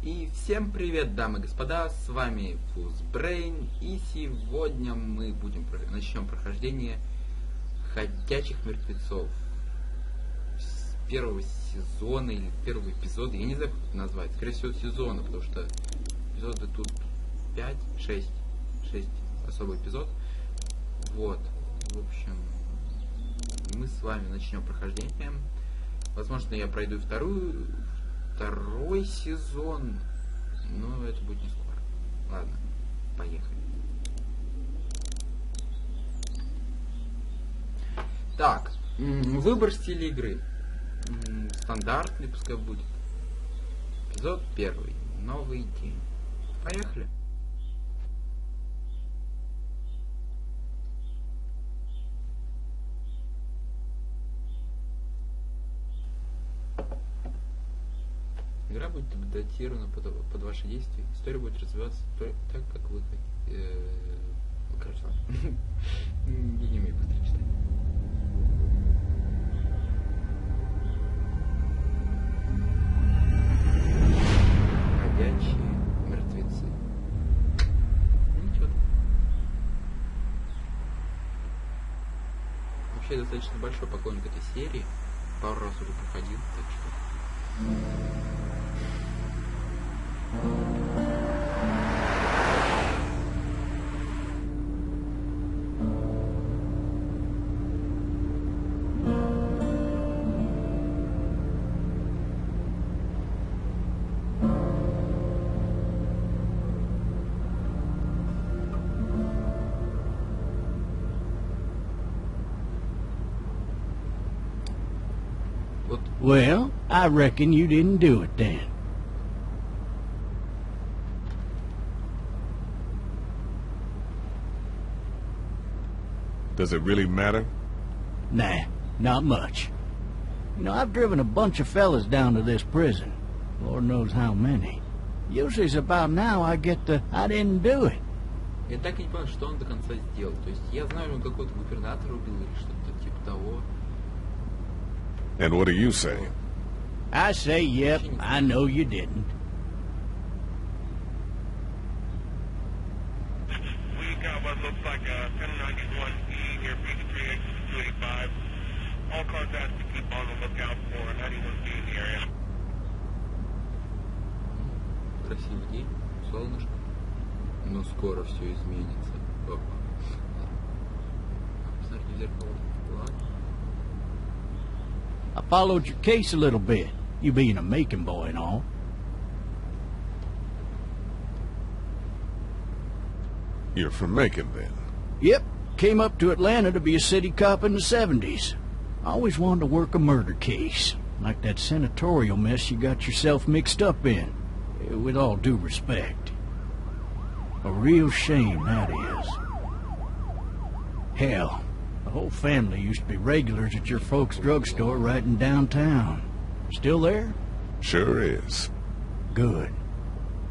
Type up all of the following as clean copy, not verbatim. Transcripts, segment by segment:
И всем привет, дамы и господа, с вами Фузбрейн, и сегодня мы начнем прохождение Ходячих мертвецов с первого сезона или первого эпизода, я не знаю, как это назвать, скорее всего сезона, потому что эпизоды тут 6 особый эпизод. Вот, в общем, мы с вами начнем прохождение. Возможно, я пройду второй сезон, но это будет не скоро. Ладно, поехали. Так, выбор стиля игры. Стандартный пускай будет. Эпизод 1. Новый день. Поехали. Игра будет датирована под ваши действия. История будет развиваться так, как вы хотите. Короче, ладно. Я не умею быстро читать. Ходячие мертвецы. Ничего. Вообще я достаточно большой поклонник этой серии. Пару раз уже проходил, так что... Well, I reckon you didn't do it then. Does it really matter? Nah, not much. You know, I've driven a bunch of fellas down to this prison. Lord knows how many. Usually it's about now I get the I didn't do it. Я так и не понял, что он до конца сделал. То есть я знаю, он какого-то губернатора убил или что-то типа того. And what do you say? I say, yep, I know you didn't. We got what looks like a 1091E near Peachtree, exit 285. All cars asked to keep on the lookout for an 91B in the area. Красивый день, солнышко. Но скоро все изменится. Опа. Посмотрите в зеркало. Ладно. I followed your case a little bit, you being a making boy and all. You're from Macon, then? Yep, came up to Atlanta to be a city cop in the 70s. I always wanted to work a murder case, like that senatorial mess you got yourself mixed up in, with all due respect. A real shame, that is. Hell, the whole family used to be regulars at your folks' drugstore right in downtown. Still there? Sure is. Good.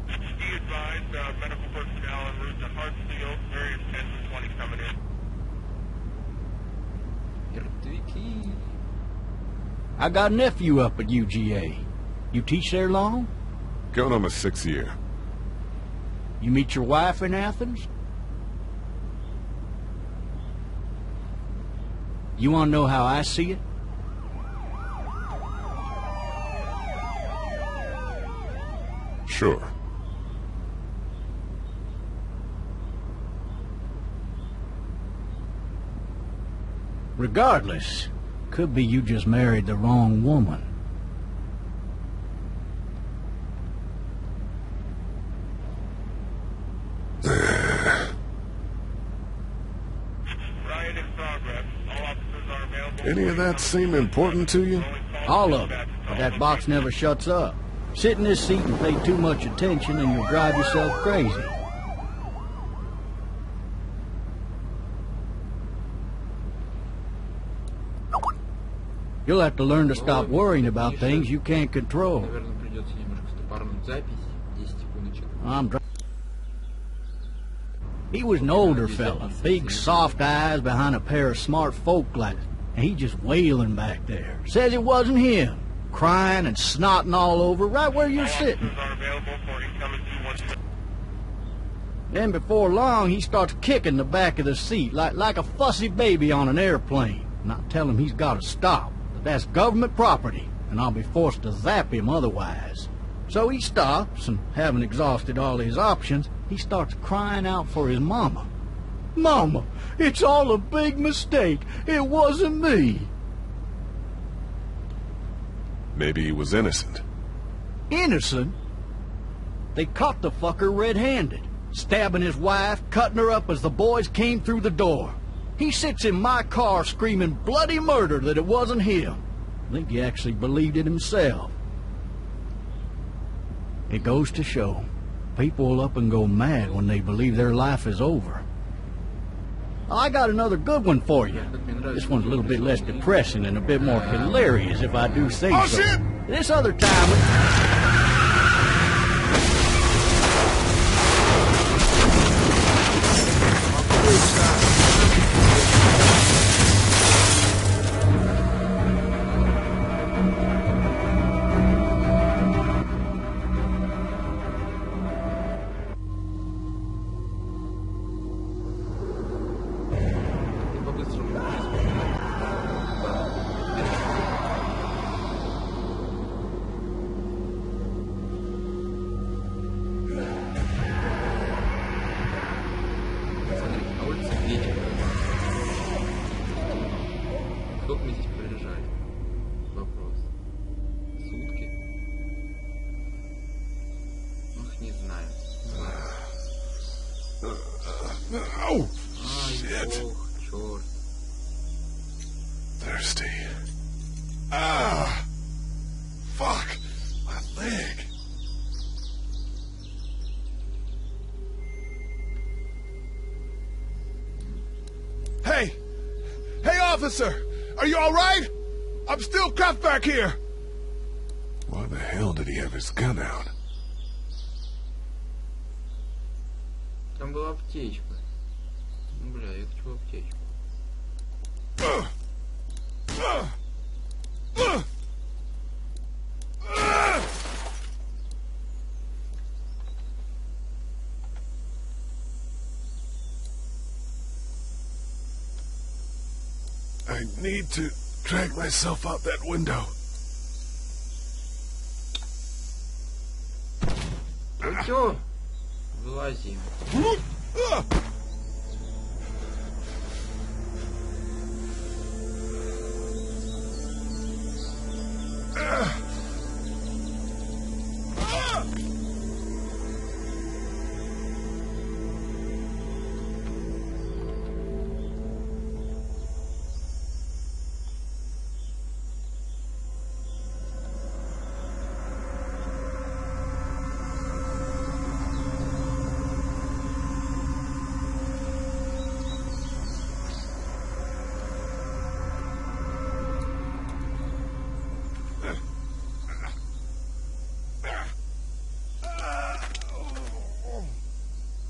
Be advised, medical personnel en route to Hartsfield, various 10 to 20 coming in. Мертвяки. I got a nephew up at UGA. You teach there long? Going on my 6th year. You meet your wife in Athens? You want to know how I see it? Sure. Regardless, could be you just married the wrong woman. Riot in progress. All officers are available. Any of that seem important to you? All of it. But that box never shuts up. Sit in this seat and pay too much attention and you'll drive yourself crazy. You'll have to learn to stop worrying about things you can't control. Наверное, придется немножко стопорнуть запись. 10 секундочек. He was an older fella, big soft eyes behind a pair of smart folk glasses. And he just wailing back there. Says it wasn't him. crying and snotting all over right where you're sitting. Are available for incoming 216. Then before long, he starts kicking the back of the seat like a fussy baby on an airplane. And I tell him he's got to stop, that that's government property, and I'll be forced to zap him otherwise. So he stops, and having exhausted all his options, he starts crying out for his mama. Mama, it's all a big mistake. It wasn't me. Maybe he was innocent. Innocent? They caught the fucker red-handed, stabbing his wife, cutting her up as the boys came through the door. He sits in my car screaming bloody murder that it wasn't him. I think he actually believed it himself. It goes to show, people will up and go mad when they believe their life is over. I got another good one for you. This one's a little bit less depressing and a bit more hilarious, if I do say so. Shit! This other time... Сколько мы здесь пролежали? Вопрос. Сутки? Ох, не знаю. Oh, Ай, shit. бог, черт. Thirsty. Ah, fuck, my leg. Hey! Hey, officer! Are you all right? I'm still cuffed back here! Why the hell did he have his gun out? Там была аптечка. Ну, бля, я хочу аптечку. I need to drag myself out that window. Ну чё? Вылазим.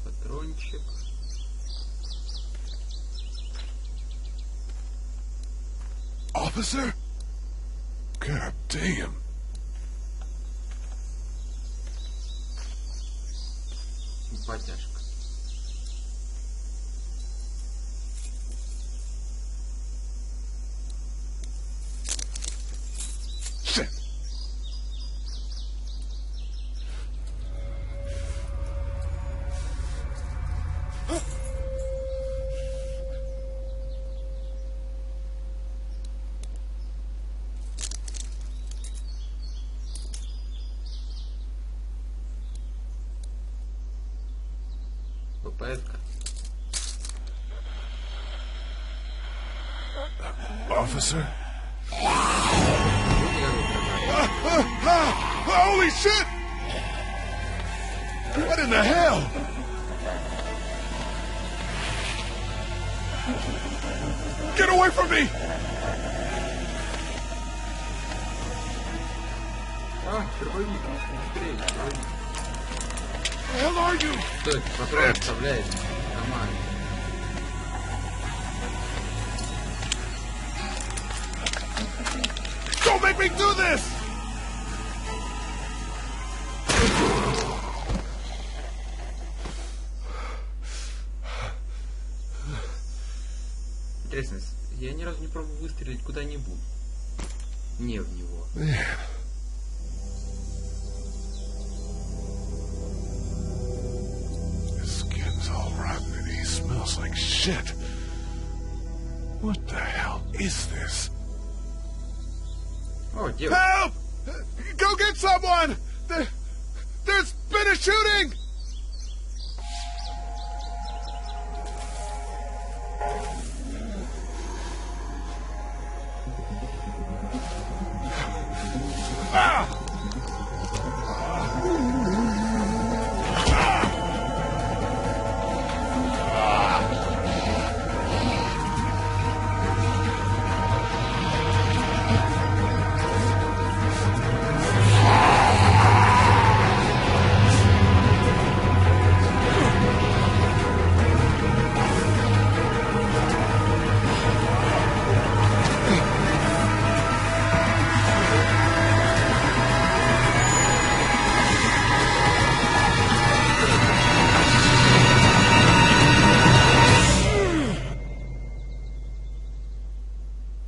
Патрончик. Officer? God damn. Симпатяшка. Shit. ППС-ка. Officer? Holy shit! What in the hell? Get away from me! А, червовик, быстрее, червовик. Where the hell are you? Стой, патрон вставляет. Нормально. Don't make me do this! Интересно, я ни разу не пробовал выстрелить куда-нибудь. Не в него. His skin's all rotten and he smells like shit. What the hell is this? О, девушка. Help! Go get someone! There's been a shooting!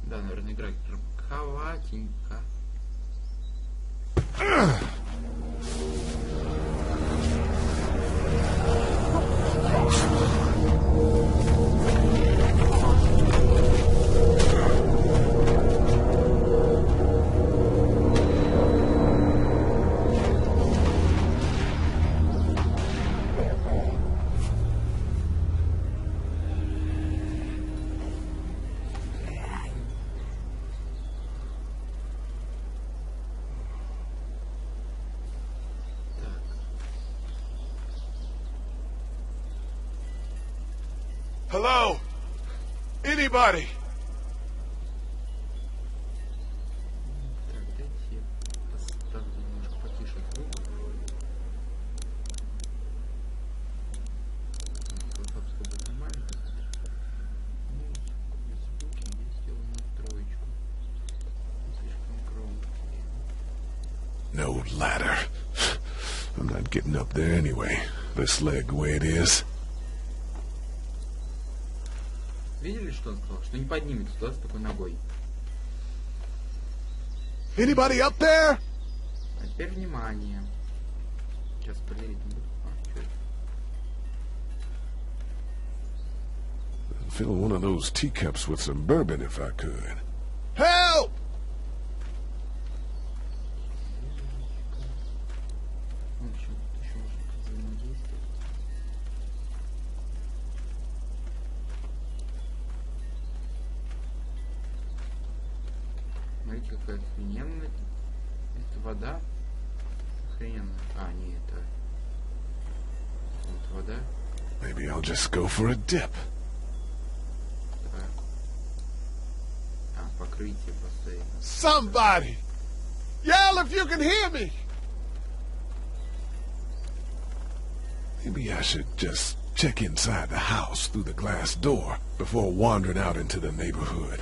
Да, наверное, игра громковатенько. Hello? Anybody? Так, дайте я поставлю немножко потише звук. Колокольчик будет нормально. Ну, звуки я сделаю на троечку. Слишком громкие. No ladder. I'm not getting up there anyway. This leg the way it is. Видели, что он сказал? Что не поднимется туда с такой ногой. Anybody up there? А теперь внимание. Сейчас проверить не буду. Что это? I'd fill one of those teacups with some bourbon if I could. Help! Ну, еще можно взаимодействовать. Смотрите, какая охрененная. Это вода. Охрененная. А, не, это... Вот вода. Maybe I'll just go for a dip. Так. А, покрытие бассейна. Somebody! Yell if you can hear me! Maybe I should just check inside the house through the glass door before wandering out into the neighborhood.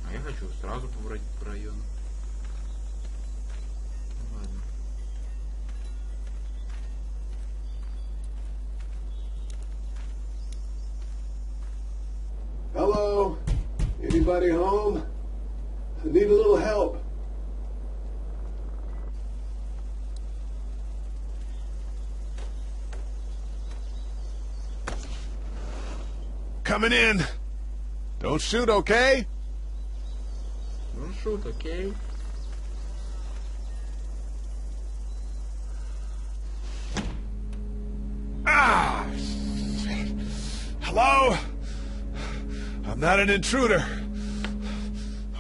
А я хочу сразу побродить по району. Ну, ладно. Hello? Anybody home? I need a little help. Coming in. Don't shoot, okay? Ну, шут, окей. Ah! Hello? I'm not an intruder.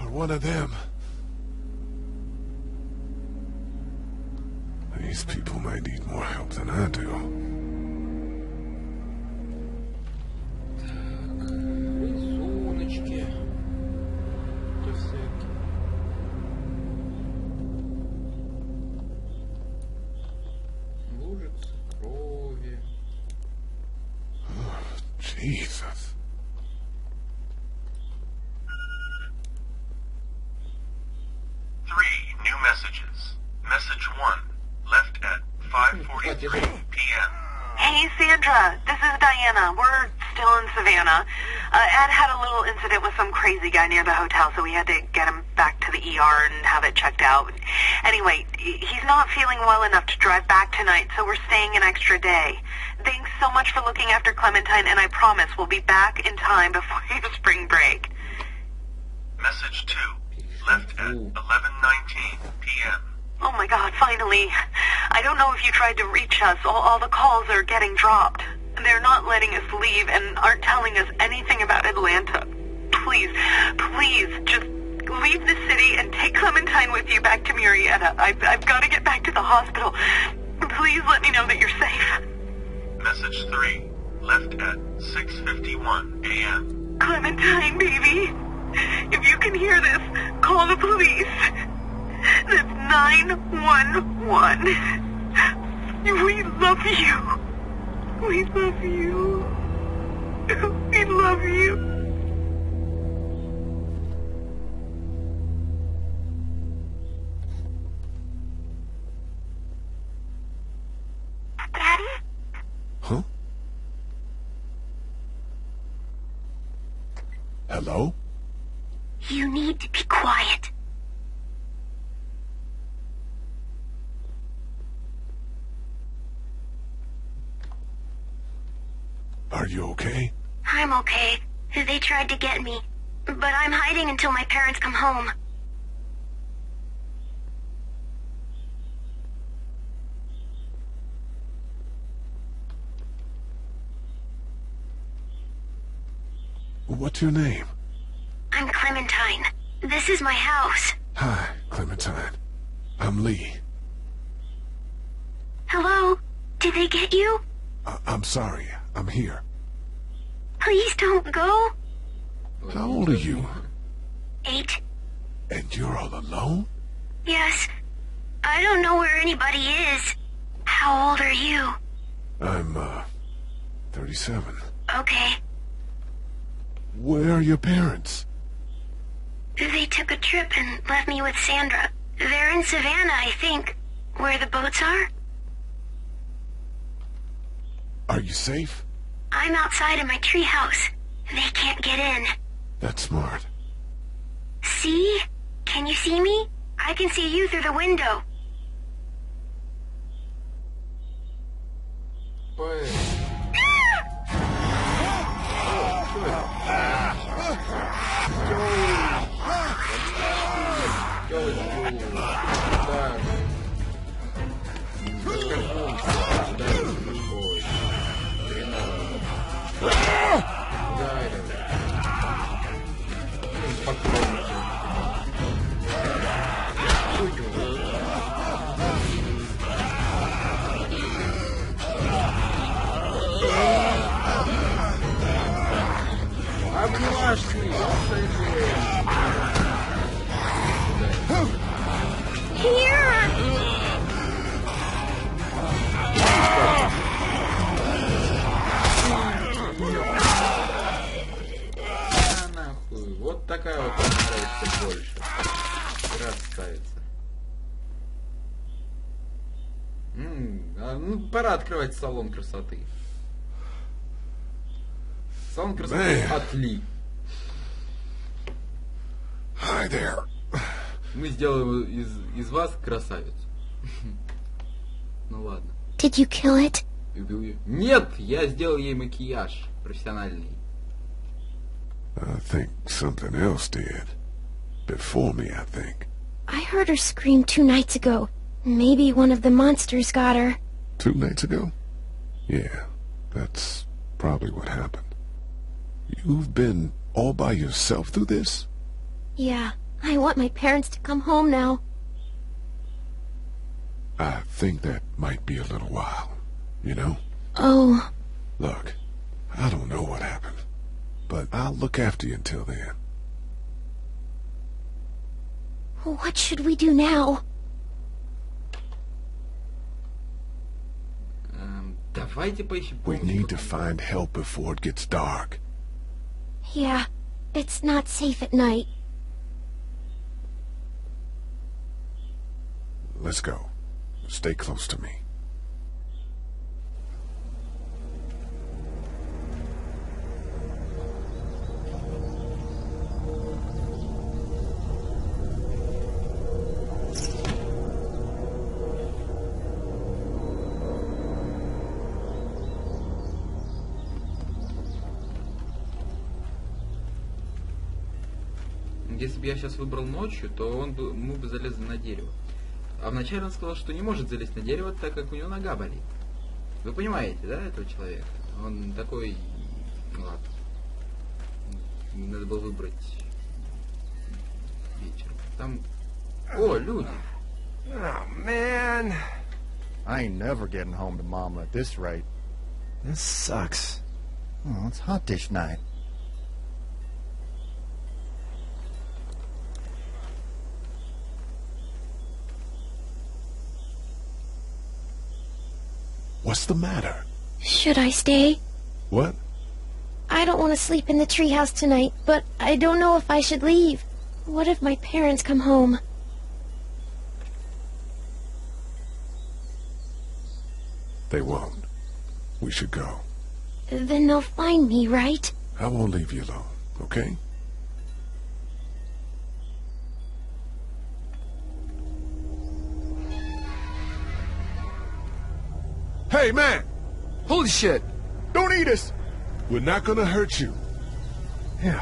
Or one of them. These people might need more help than I do. Рисуночки. То всякие. Лужицы крови. Jesus. Three new messages. Message 1, left at 5:43 p.m. Hey, Sandra, this is Diana. We're still in Savannah. Ed had a little incident with some crazy guy near the hotel, so we had to get him back to the ER and have it checked out. Anyway, he's not feeling well enough to drive back tonight, so we're staying an extra day. Thanks so much for looking after Clementine, and I promise we'll be back in time before your spring break. Message 2, left at 11:19 p.m. Oh my God, finally. I don't know if you tried to reach us. All the calls are getting dropped. They're not letting us leave and aren't telling us anything about Atlanta. Please, please, just leave the city and take Clementine with you back to Murrieta. I've got to get back to the hospital. Please let me know that you're safe. Message 3, left at 6:51 a.m. Clementine, baby. If you can hear this, call the police. That's 911. We love you. We love you. We love you. Daddy? Huh? Hello? You need to be quiet. Are you okay? I'm okay. They tried to get me, but I'm hiding until my parents come home. What's your name? I'm Clementine. This is my house. Hi, Clementine. I'm Lee. Hello? Did they get you? I'm sorry. I'm here. Please don't go. How old are you? 8. And you're all alone? Yes. I don't know where anybody is. How old are you? I'm, 37. Okay. Where are your parents? They took a trip and left me with Sandra. They're in Savannah, I think. Where the boats are? Are you safe? I'm outside in my treehouse. They can't get in. That's smart. See? Can you see me? I can see you through the window. Вот такая вот нравится больше. Красавица. Ну, пора открывать салон красоты. Салон красоты от Ли. Hi there. Мы сделаем из вас красавицу. Ну ладно. Did you kill it? Убил ее. Нет, я сделал ей макияж профессиональный. I think something else did. Before me, I think. I heard her scream 2 nights ago. Maybe one of the monsters got her. 2 nights ago? Yeah, that's probably what happened. You've been all by yourself through this? Yeah, I want my parents to come home now. I think that might be a little while, you know? Oh. Look, I don't know what happened, but I'll look after you until then. What should we do now? Давайте поищем. We need to find help before it gets dark. Yeah, it's not safe at night. Let's go. Stay close to me. бы я сейчас выбрал ночью, то мы бы залезли на дерево. А вначале он сказал, что не может залезть на дерево, так как у него нога болит. Вы понимаете, да, этого человека? Он такой... Ну ладно. Надо было выбрать вечером. Там... О, люди! Oh, man. I ain't never getting home to Mama at this rate. This sucks. Oh, it's hot dish night. What's the matter? Should I stay? What? I don't want to sleep in the treehouse tonight, but I don't know if I should leave. What if my parents come home? They won't. We should go. Then they'll find me, right? I won't leave you alone, okay? Hey, man! Holy shit! Don't eat us! We're not gonna hurt you. Yeah.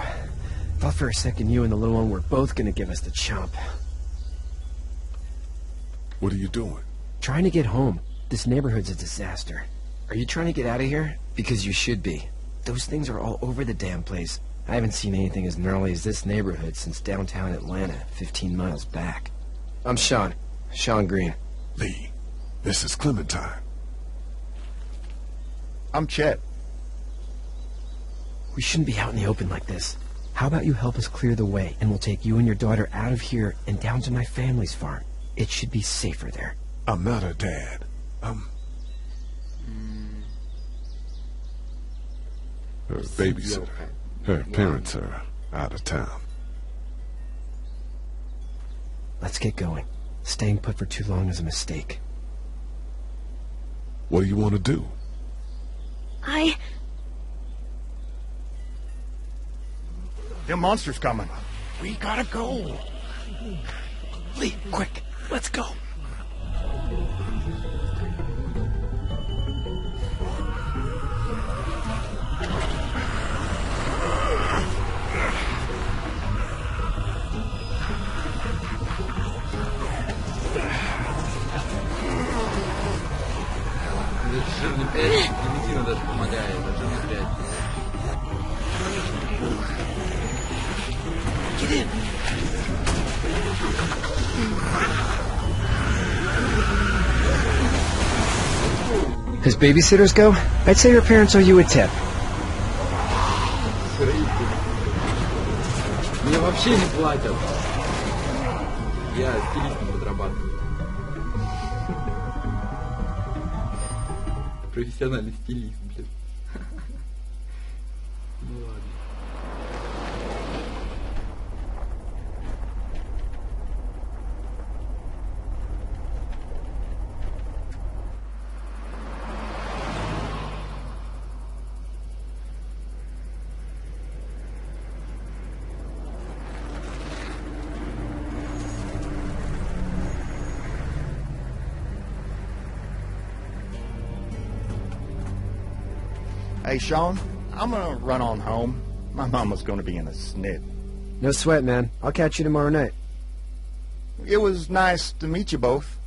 Thought for a second you and the little one were both gonna give us the chomp. What are you doing? Trying to get home. This neighborhood's a disaster. Are you trying to get out of here? Because you should be. Those things are all over the damn place. I haven't seen anything as gnarly as this neighborhood since downtown Atlanta, 15 miles back. I'm Sean. Sean Green. Lee, this is Clementine. I'm Chet. We shouldn't be out in the open like this. How about you help us clear the way, and we'll take you and your daughter out of here and down to my family's farm. It should be safer there. I'm not her dad. Her babysitter. Her parents are out of town. Let's get going. Staying put for too long is a mistake. What do you want to do? The monster's coming. We gotta go. Lee, quick, let's go. Жирный прядь, медицина даже помогает, жирный прядь. Get in. As babysitters go, I'd say your parents owe you a tip. Мне вообще не платят. Я стилистом подрабатываю. Профессиональный стилист, блин. Ну ладно. Hey, Sean, I'm gonna run on home. My mama's gonna be in a snit. No sweat, man. I'll catch you tomorrow night. It was nice to meet you both.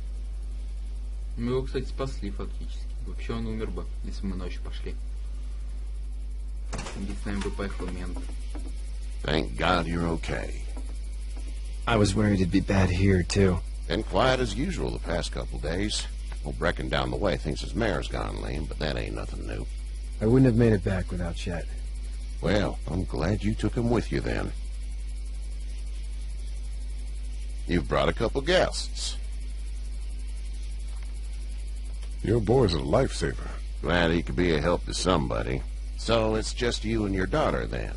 Мы его, кстати, спасли фактически. Вообще он умер бы, если бы мы ночью пошли. Если с нами бы поехал мент. Thank God you're okay. I was worried it'd be bad here, too. Been quiet as usual the past couple days. Old Brecken down the way thinks his mare's gone lame, but that ain't nothing new. I wouldn't have made it back without Chet. Well, I'm glad you took him with you then. You've brought a couple guests. Your boy's a lifesaver. Glad he could be a help to somebody. So it's just you and your daughter then?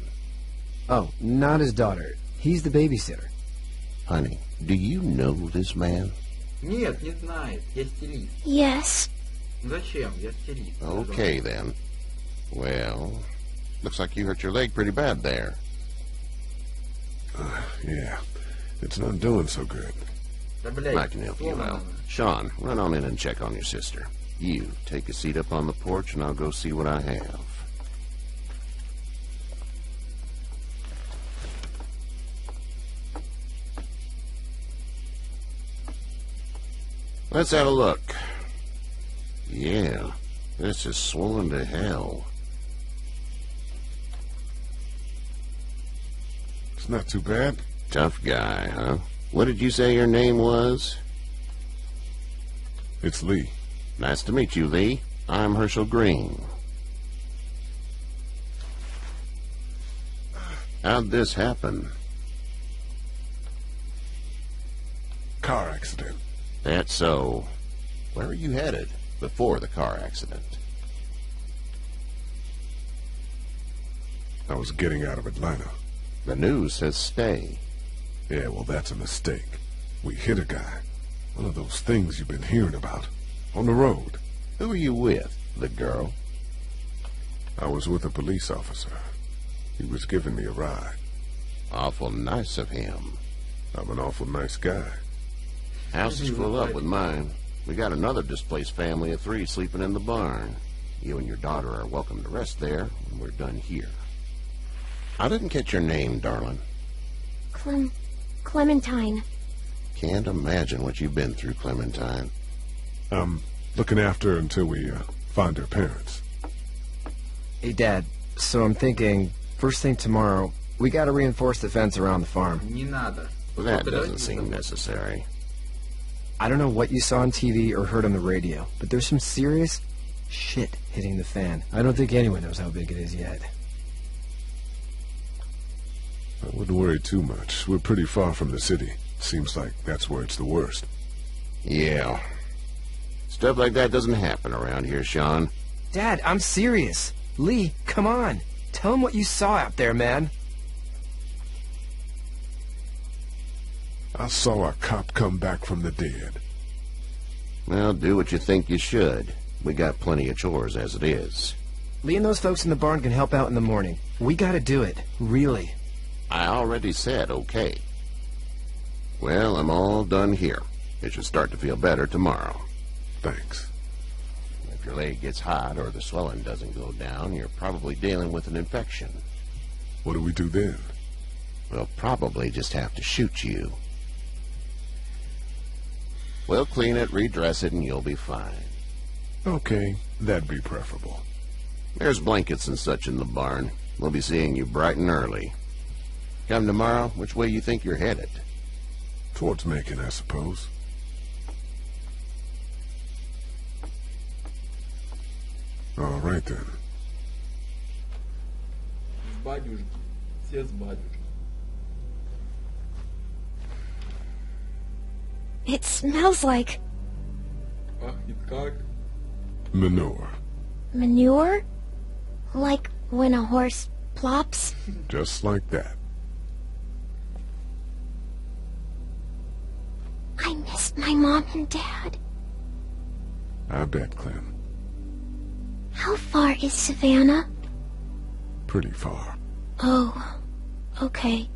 Oh, not his daughter. He's the babysitter. Honey, do you know this man? Нет, не знает. Я стилист. Yes. Зачем? Я стилист. Okay then. Well, looks like you hurt your leg pretty bad there. Yeah, it's not doing so good. Да, блядь, I can help you out. Sean, run on in and check on your sister. You, take a seat up on the porch and I'll go see what I have. Let's have a look. Yeah, this is swollen to hell. It's not too bad. Tough guy, huh? What did you say your name was? It's Lee. Nice to meet you, Lee. I'm Herschel Green. How'd this happen? Car accident. That's so. Where were you headed before the car accident? I was getting out of Atlanta. The news says stay. Yeah, well, that's a mistake. We hit a guy. One of those things you've been hearing about. On the road. Who were you with? The girl? I was with a police officer. He was giving me a ride. Awful nice of him. I'm an awful nice guy. House is full up with mine. We got another displaced family of 3 sleeping in the barn. You and your daughter are welcome to rest there when we're done here. I didn't catch your name, darling. Clementine. Can't imagine what you've been through, Clementine. I'm looking after her until we find her parents. Hey, Dad, so I'm thinking, first thing tomorrow, we gotta reinforce the fence around the farm. Не надо. That doesn't seem necessary. I don't know what you saw on TV or heard on the radio, but there's some serious shit hitting the fan. I don't think anyone knows how big it is yet. I wouldn't worry too much. We're pretty far from the city. Seems like that's where it's the worst. Yeah. Stuff like that doesn't happen around here, Sean. Dad, I'm serious. Lee, come on. Tell him what you saw out there, man. I saw a cop come back from the dead. Well, do what you think you should. We got plenty of chores as it is. Lee and those folks in the barn can help out in the morning. We gotta do it. Really. I already said okay. Well, I'm all done here. It should start to feel better tomorrow. Thanks. If your leg gets hot or the swelling doesn't go down, you're probably dealing with an infection. What do we do then? We'll probably just have to shoot you. We'll clean it, redress it, and you'll be fine. Okay, that'd be preferable. There's blankets and such in the barn. We'll be seeing you bright and early. Come tomorrow, which way you think you're headed? Towards Macon, I suppose. All right, then. С батюшки. Все с батюшки. It smells like Пахнет как? Manure. manure? Like when a horse plops? Just like that. I miss my mom and dad. I bet, Clem. How far is Savannah? Pretty far. Oh, okay.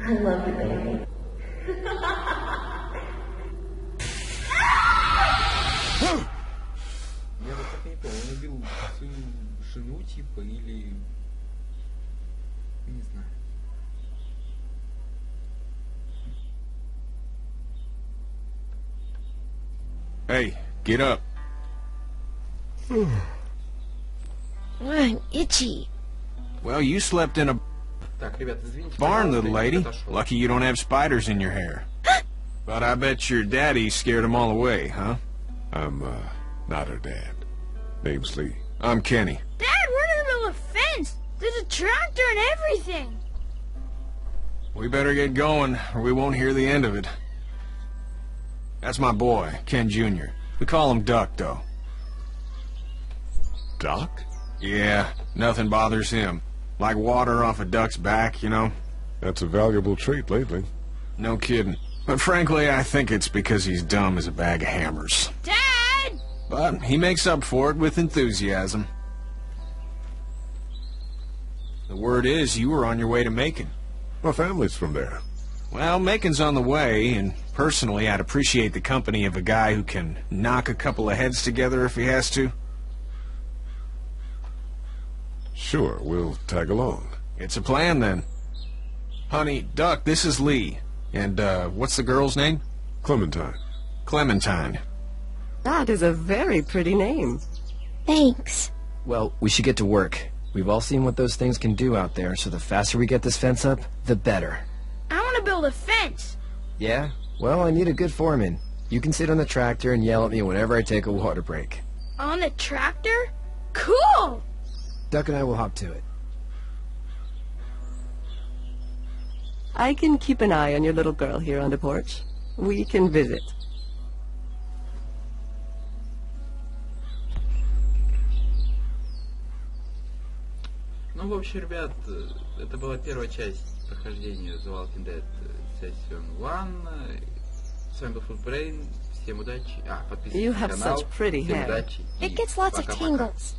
I love you, baby. Я вот так не понял, он убил свою жену, типа, или... Не знаю. Hey, get up. I'm itchy. Well, you slept in a Так, ребята, извините, barn, пожалуйста, little я lady. отошел. Lucky you don't have spiders in your hair. But I bet your daddy scared them all away, huh? I'm, not her dad. Name's Lee. I'm Kenny. Dad, we're in the middle of a fence. There's a tractor and everything. We better get going, or we won't hear the end of it. That's my boy, Ken Jr. We call him Duck, though. Doc? Yeah, nothing bothers him. Like water off a duck's back, you know? That's a valuable trait lately. No kidding. But frankly, I think it's because he's dumb as a bag of hammers. Dad! But he makes up for it with enthusiasm. The word is you were on your way to Macon. My family's from there. Well, Macon's on the way, and personally, I'd appreciate the company of a guy who can knock a couple of heads together if he has to. Sure, we'll tag along. It's a plan, then. Honey, Duck, this is Lee. And, what's the girl's name? Clementine. Clementine. That is a very pretty name. Thanks. Well, we should get to work. We've all seen what those things can do out there, so the faster we get this fence up, the better. I want to build a fence. Yeah? Well, I need a good foreman. You can sit on the tractor and yell at me whenever I take a water break. On the tractor? Cool! Duck and I will hop to it. I can keep an eye on your little girl here on the porch. We can visit. Ну, в общем, ребят, это была первая часть прохождения The Walking Dead Season1. С вами был Brain. Всем удачи. Подписывайтесь на канал. Всем удачи. It gets lots of tingles.